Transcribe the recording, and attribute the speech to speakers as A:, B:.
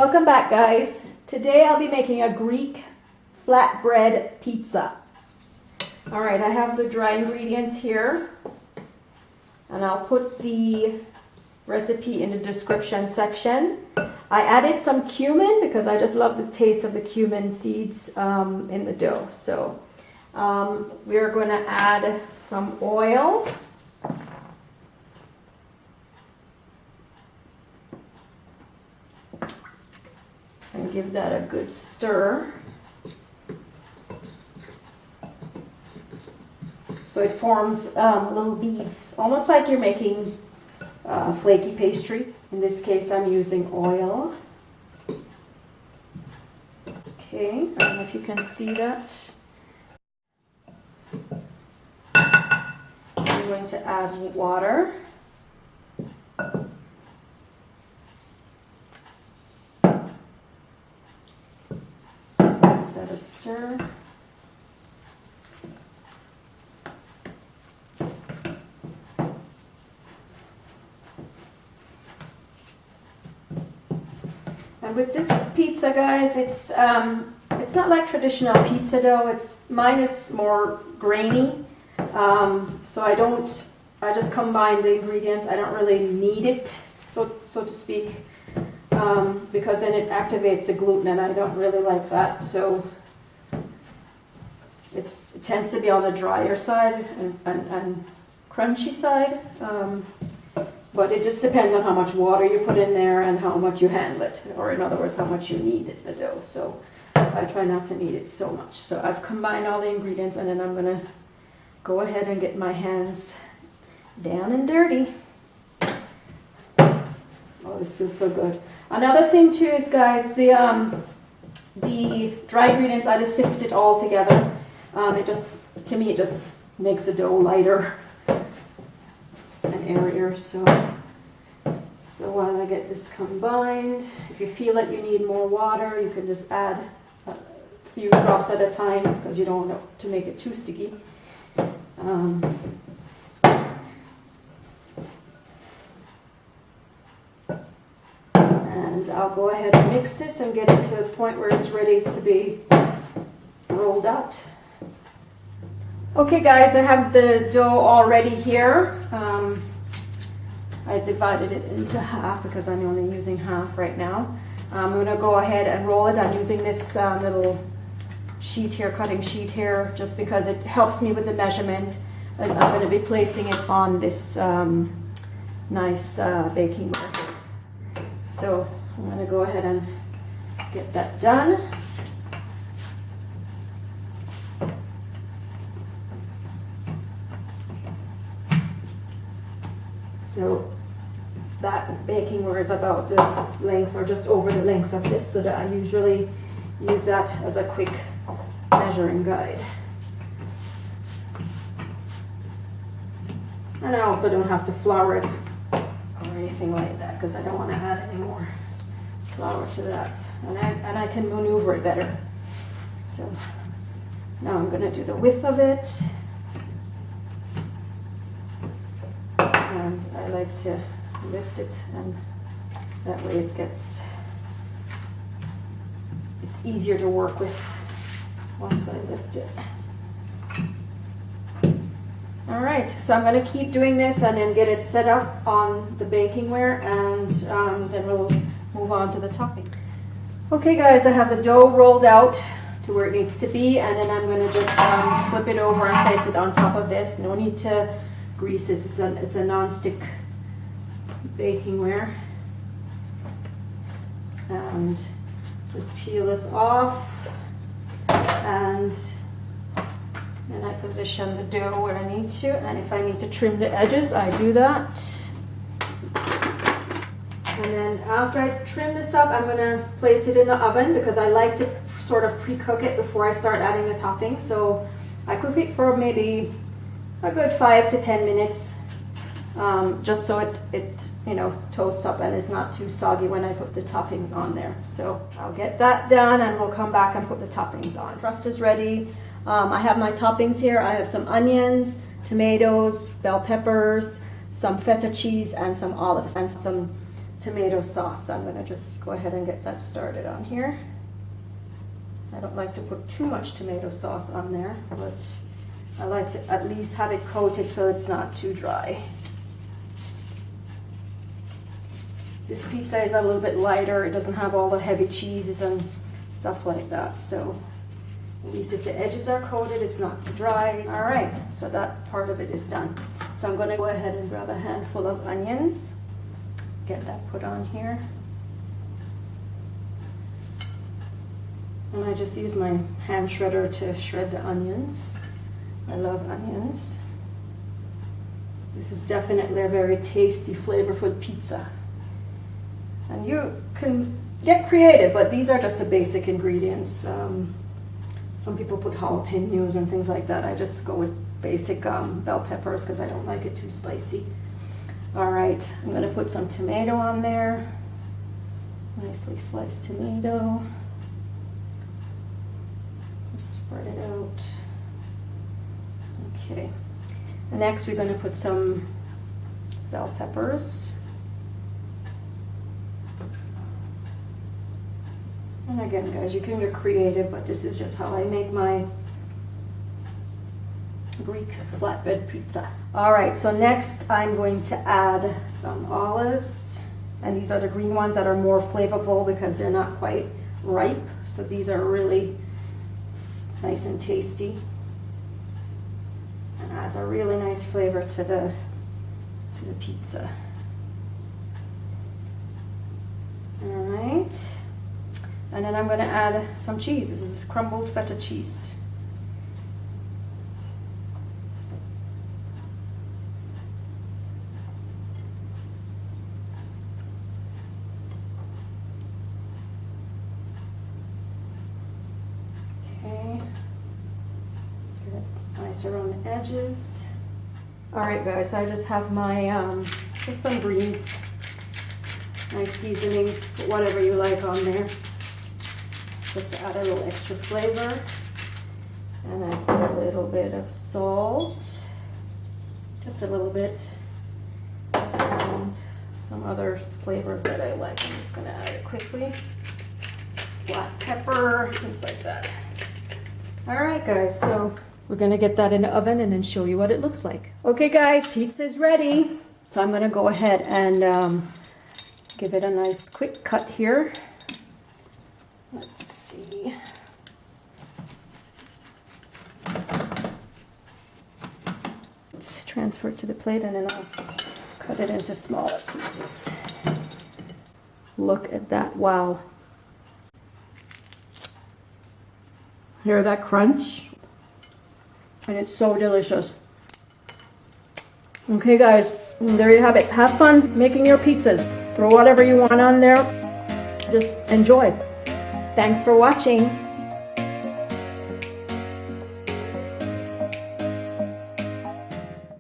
A: Welcome back, guys. Today I'll be making a Greek flatbread pizza. All right, I have the dry ingredients here, and I'll put the recipe in the description section. I added some cumin because I just love the taste of the cumin seeds in the dough. So we're going to add some oil. And give that a good stir. So it forms little beads, almost like you're making flaky pastry. In this case, I'm using oil. Okay, I don't know if you can see that. I'm going to add water. Give that a stir. And with this pizza, guys, it's not like traditional pizza dough. Mine is more grainy, so I just combine the ingredients. I don't really knead it, so to speak, because then it activates the gluten, and I don't really like that. So it tends to be on the drier side and crunchy side. But it just depends on how much water you put in there and how much you handle it, or in other words, how much you knead the dough. So I try not to knead it so much. So I've combined all the ingredients, and then I'm going to go ahead and get my hands down and dirty. Oh, this feels so good. Another thing too is, guys, the dry ingredients, I just sift it all together. To me, it just makes the dough lighter and airier. So while I get this combined, if you feel that you need more water, you can just add a few drops at a time, because you don't want to make it too sticky. And I'll go ahead and mix this and get it to the point where it's ready to be rolled out. Okay, guys, I have the dough already here. I divided it into half because I'm only using half right now. I'm going to go ahead and roll it. I'm using this little sheet here, cutting sheet here, just because it helps me with the measurement. And I'm going to be placing it on this nice baking board. So I'm going to go ahead and get that done. So that baking ware is about the length, or just over the length of this, so that I usually use that as a quick measuring guide. And I also don't have to flour it or anything like that, because I don't want to add any more flour to that. And I can maneuver it better. So now I'm going to do the width of it. And I like to lift it, and that way it's easier to work with once I lift it. All right, so I'm going to keep doing this and then get it set up on the baking ware, and then we'll move on to the topping. Okay, guys, I have the dough rolled out to where it needs to be, and then I'm going to just flip it over and place it on top of this. No need to grease it. It's a non-stick baking ware. And just peel this off, and then I position the dough where I need to, and if I need to trim the edges, I do that. And then after I trim this up, I'm going to place it in the oven, because I like to sort of pre-cook it before I start adding the toppings. So I cook it for maybe a good 5 to 10 minutes, just so it toasts up and is not too soggy when I put the toppings on there. So I'll get that done, and we'll come back and put the toppings on. Crust is ready. I have my toppings here. I have some onions, tomatoes, bell peppers, some feta cheese, and some olives, and some tomato sauce. So I'm going to just go ahead and get that started on here. I don't like to put too much tomato sauce on there, but I like to at least have it coated so it's not too dry. This pizza is a little bit lighter. It doesn't have all the heavy cheeses and stuff like that. So at least if the edges are coated, it's not dry. All right, so that part of it is done. So I'm gonna go ahead and grab a handful of onions, get that put on here. And I just use my hand shredder to shred the onions. I love onions. This is definitely a very tasty, flavorful pizza. And you can get creative, but these are just the basic ingredients. Some people put jalapenos and things like that. I just go with basic bell peppers because I don't like it too spicy. All right, I'm gonna put some tomato on there. Nicely sliced tomato. Spread it out. Okay, and next we're gonna put some bell peppers. And again, guys, you can get creative, but this is just how I make my Greek flatbread pizza. All right, so next I'm going to add some olives. And these are the green ones that are more flavorful because they're not quite ripe. So these are really nice and tasty. And adds a really nice flavor to the pizza. All right. And then I'm going to add some cheese. This is crumbled feta cheese. Okay. Get it nice around the edges. All right, guys. So I just have my just some greens, nice seasonings, put whatever you like on there. Just to add a little extra flavor. And I put a little bit of salt, just a little bit, and some other flavors that I like. I'm just gonna add it quickly. Black pepper, things like that. All right, guys, so we're gonna get that in the oven and then show you what it looks like. Okay, guys, pizza's ready. So I'm gonna go ahead and give it a nice quick cut here. Let's see. Let's transfer it to the plate and then I'll cut it into smaller pieces. Look at that, wow. Hear that crunch? And it's so delicious. Okay, guys, there you have it. Have fun making your pizzas. Throw whatever you want on there. Just enjoy. Thanks for watching.